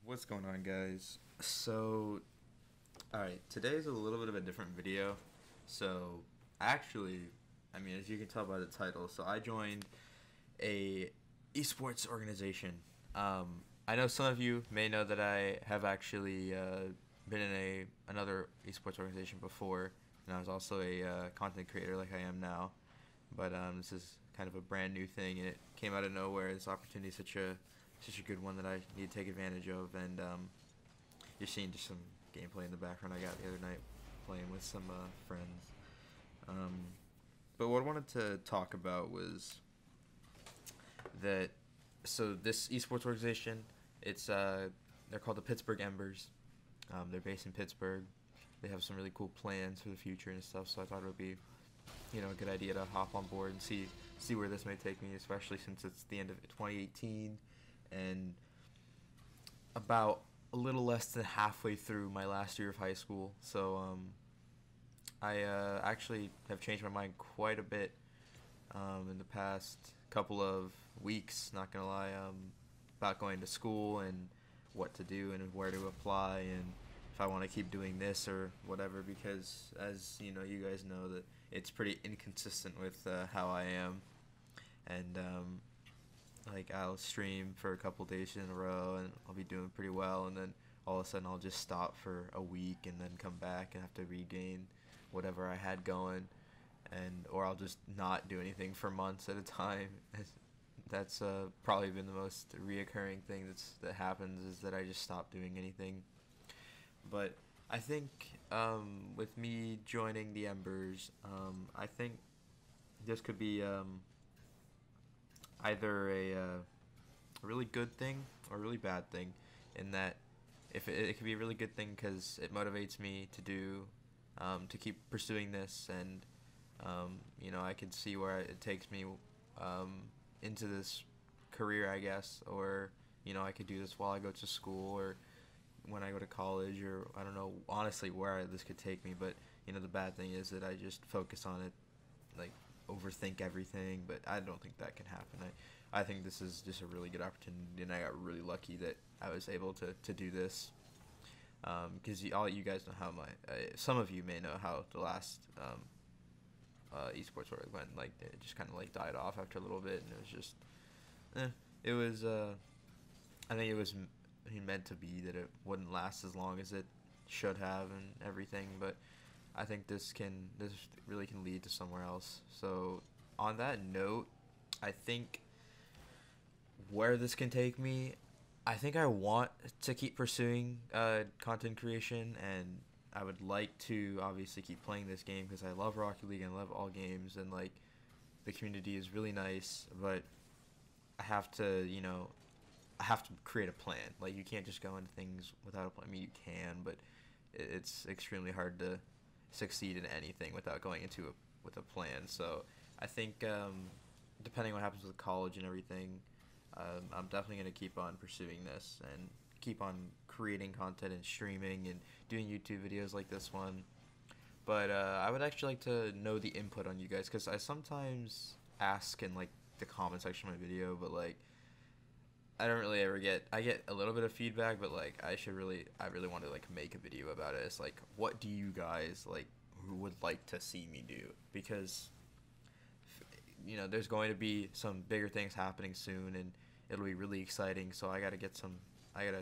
What's going on, guys? So, alright, today's a little bit of a different video. So, actually, as you can tell by the title, so I joined a esports organization. I know some of you may know that I have actually been in another esports organization before, and I was also a content creator like I am now. But this is kind of a brand new thing, and it came out of nowhere. This opportunity is such a good one that I need to take advantage of. And you're seeing just some gameplay in the background I got the other night playing with some friends. But what I wanted to talk about was that this esports organization, they're called the Pittsburgh Embers. They're based in Pittsburgh. They have some really cool plans for the future and stuff. So I thought it would be a good idea to hop on board and see where this may take me, especially since it's the end of 2018 and about a little less than halfway through my last year of high school. So I actually have changed my mind quite a bit in the past couple of weeks, not gonna lie, about going to school and what to do and where to apply and if I want to keep doing this or whatever, because as you guys know that it's pretty inconsistent with how I am. And like I'll stream for a couple days in a row and I'll be doing pretty well, and then all of a sudden I'll just stop for a week and then come back and have to regain whatever I had going, or I'll just not do anything for months at a time. That's probably been the most reoccurring thing that happens, is that I just stop doing anything. But I think with me joining the Embers, I think this could be either a really good thing or a really bad thing. In that, if it could be a really good thing because it motivates me to keep pursuing this, and I could see where it takes me into this career, I guess, or I could do this while I go to school or when I go to college, or I don't know honestly where this could take me. But the bad thing is that I just focus on it, like overthink everything, but I don't think that can happen. I think this is just a really good opportunity, and I got really lucky that I was able to do this, because all you guys know how some of you may know how the last esports org went. Like it just kind of like died off after a little bit, and it was just it was I think it was meant to be that it wouldn't last as long as it should have and everything. But I think this really can lead to somewhere else. So on that note, I think where this can take me, I think I want to keep pursuing content creation, and I would like to obviously keep playing this game because I love Rocket League and I love all games, and like the community is really nice. But I have to create a plan. Like you can't just go into things without a plan. I mean, you can, but it's extremely hard to succeed in anything without going into it with a plan. So I think depending on what happens with college and everything, I'm definitely going to keep on pursuing this and keep on creating content and streaming and doing YouTube videos like this one. But I would actually like to know the input on you guys, because I sometimes ask in like the comment section of my video, but like I don't really ever I get a little bit of feedback, but like I really want to like make a video about it. It's like, what do you guys like who would like to see me do? Because there's going to be some bigger things happening soon, and it'll be really exciting. So I gotta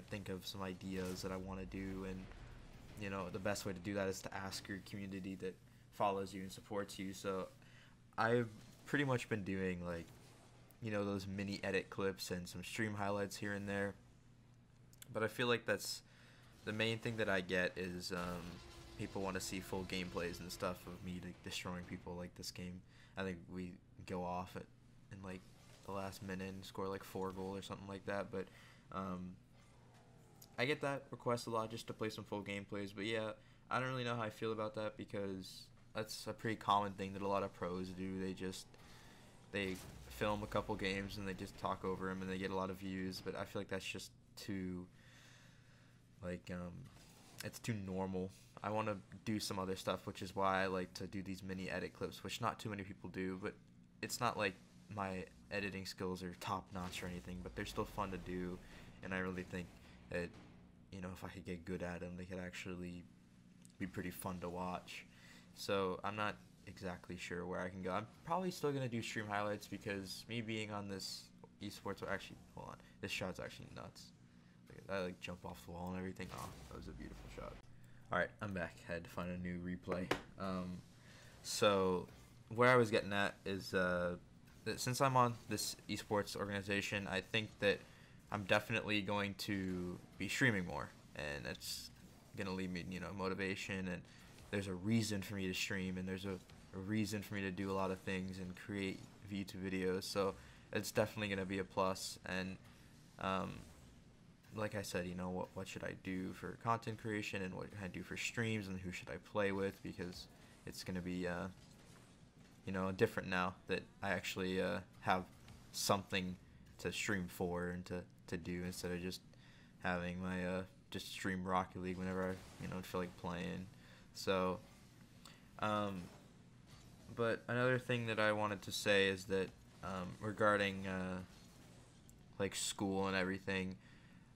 think of some ideas that I want to do, and the best way to do that is to ask your community that follows you and supports you. So I've pretty much been doing like those mini edit clips and some stream highlights here and there. But I feel like that's the main thing that I get is people want to see full gameplays and stuff of me like destroying people. Like this game, I think we go off in like the last minute and score like 4 goals or something like that. But I get that request a lot, just to play some full gameplays. But yeah, I don't really know how I feel about that, because that's a pretty common thing that a lot of pros do. They film a couple games and they just talk over them and they get a lot of views. But I feel like that's just too like it's too normal. I want to do some other stuff, which is why I like to do these mini edit clips, which not too many people do. But it's not like my editing skills are top notch or anything, but they're still fun to do, and I really think that if I could get good at them, they could actually be pretty fun to watch. So I'm not exactly sure where I can go. I'm probably still gonna do stream highlights because me being on this esports. Actually, hold on. This shot's actually nuts. I like jump off the wall and everything. Oh, that was a beautiful shot. All right, I'm back. Had to find a new replay. So where I was getting at is that since I'm on this esports organization, I think that I'm definitely going to be streaming more, and that's gonna leave me, motivation, and there's a reason for me to stream, and there's a reason for me to do a lot of things and create YouTube videos. So it's definitely gonna be a plus. And like I said, what should I do for content creation, and what can I do for streams, and who should I play with, because it's gonna be different now that I actually have something to stream for and to do, instead of just having my just stream Rocket League whenever I feel like playing. So but another thing that I wanted to say is that regarding like school and everything,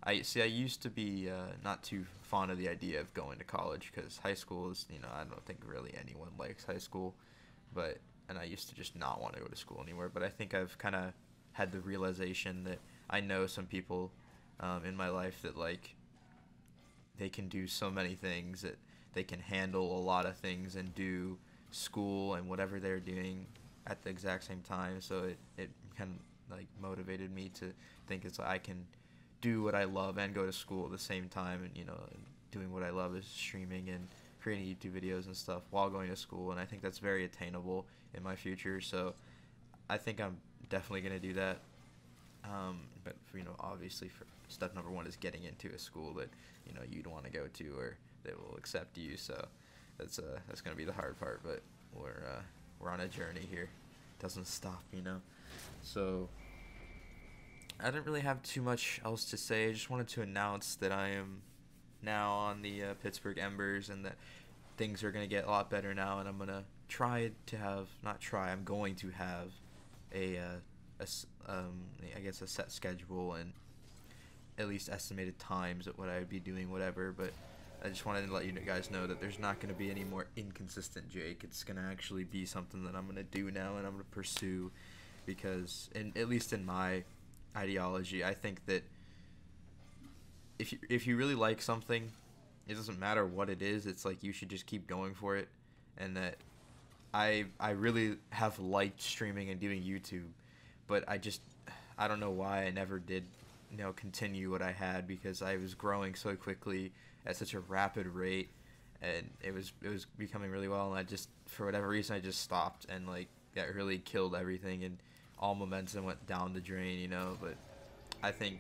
I used to be not too fond of the idea of going to college, because high school is, I don't think really anyone likes high school, and I used to just not want to go to school anymore. But I think I've kind of had the realization that I know some people in my life that, like, they can do so many things, that they can handle a lot of things and do school and whatever they're doing at the exact same time. So it kind of like motivated me to think it's like I can do what I love and go to school at the same time, and doing what I love is streaming and creating YouTube videos and stuff while going to school. And I think that's very attainable in my future, so I think I'm definitely going to do that. But obviously, for step number one is getting into a school that you'd want to go to, or that will accept you. So that's going to be the hard part, but we're on a journey here. It doesn't stop. So I didn't really have too much else to say. I just wanted to announce that I am now on the Pittsburgh Embers, and that things are going to get a lot better now, and I'm going to I'm going to have I guess a set schedule, and at least estimated times at what I would be doing, whatever. But I just wanted to let you guys know that there's not going to be any more inconsistent Jake. It's going to actually be something that I'm going to do now, and I'm going to pursue, because at least in my ideology, I think that if you really like something, it doesn't matter what it is. It's like you should just keep going for it. And that I really have liked streaming and doing YouTube, but I don't know why I never did continue what I had, because I was growing so quickly at such a rapid rate, and it was becoming really well, and I just, for whatever reason, I just stopped, and like that really killed everything, and all momentum went down the drain. But I think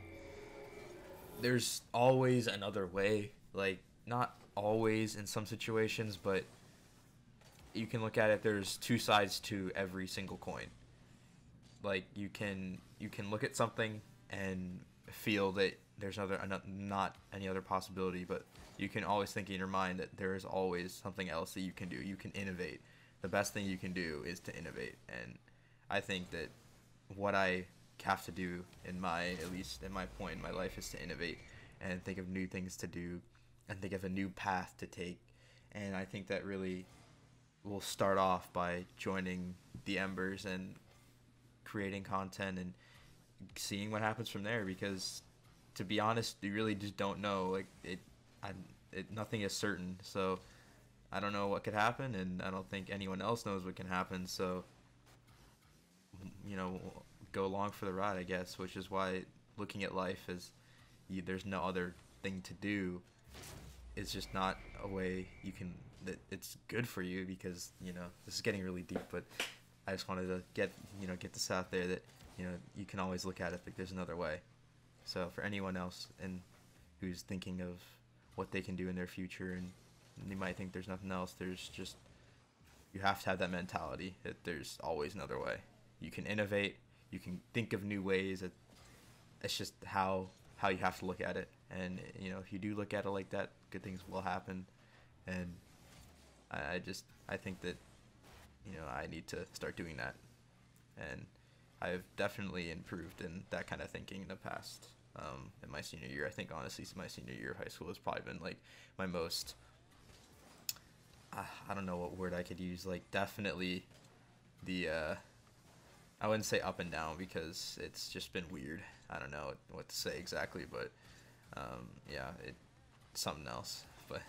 there's always another way. Like, not always in some situations, but you can look at it, there's two sides to every single coin. Like, you can look at something and feel that there's not any other possibility, but you can always think in your mind that there is always something else that you can do. You can innovate. The best thing you can do is to innovate, and I think that what I have to do at least in my point in my life, is to innovate and think of new things to do and think of a new path to take. And I think that really will start off by joining the Embers and creating content and seeing what happens from there, because to be honest, you really just don't know. Like, nothing is certain, so I don't know what could happen, and I don't think anyone else knows what can happen. So go along for the ride, I guess, which is why looking at life as there's no other thing to do, it's just not a way that it's good for you, because this is getting really deep, but I just wanted to get this out there, that you can always look at it like there's another way. So for anyone else who's thinking of what they can do in their future, and they might think there's nothing else, you have to have that mentality that there's always another way. You can innovate, you can think of new ways. It's just how you have to look at it, and if you do look at it like that, good things will happen. And I think that I need to start doing that, and I've definitely improved in that kind of thinking in the past in my senior year. I think honestly, my senior year of high school has probably been like my most. I don't know what word I could use. Like definitely the. I wouldn't say up and down because it's just been weird. I don't know what to say exactly, but yeah, it's something else. But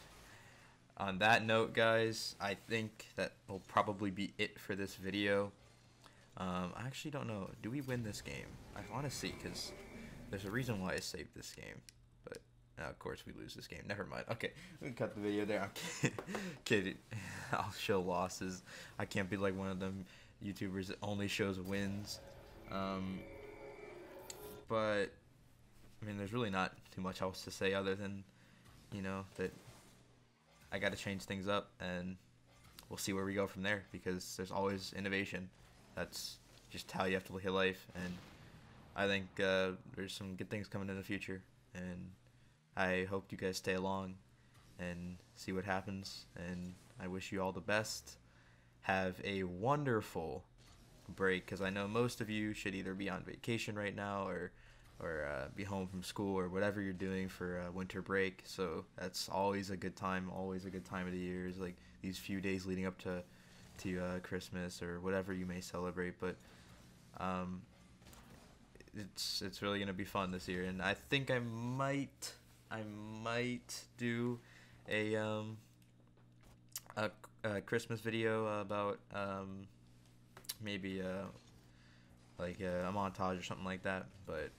on that note, guys, I think that will probably be it for this video. I actually don't know. Do we win this game? I want to see because there's a reason why I saved this game. But of course we lose this game. Never mind. Okay, we can cut the video there. I'm kidding. I'll show losses. I can't be like one of them YouTubers that only shows wins. But I mean, there's really not too much else to say other than, you know, that I got to change things up, and we'll see where we go from there because there's always innovation. That's just how you have to look at life, and I think there's some good things coming in the future, and I hope you guys stay along and see what happens, and I wish you all the best. Have a wonderful break because I know most of you should either be on vacation right now or be home from school or whatever you're doing for winter break. So that's always a good time. Always a good time of the year is like these few days leading up to Christmas or whatever you may celebrate. But it's really gonna be fun this year, and I think I might do a Christmas video about maybe like a montage or something like that. But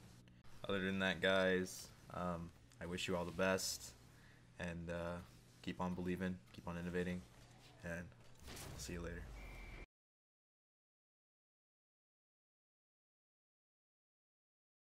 other than that, guys, I wish you all the best, and keep on believing, keep on innovating, and I'll see you later.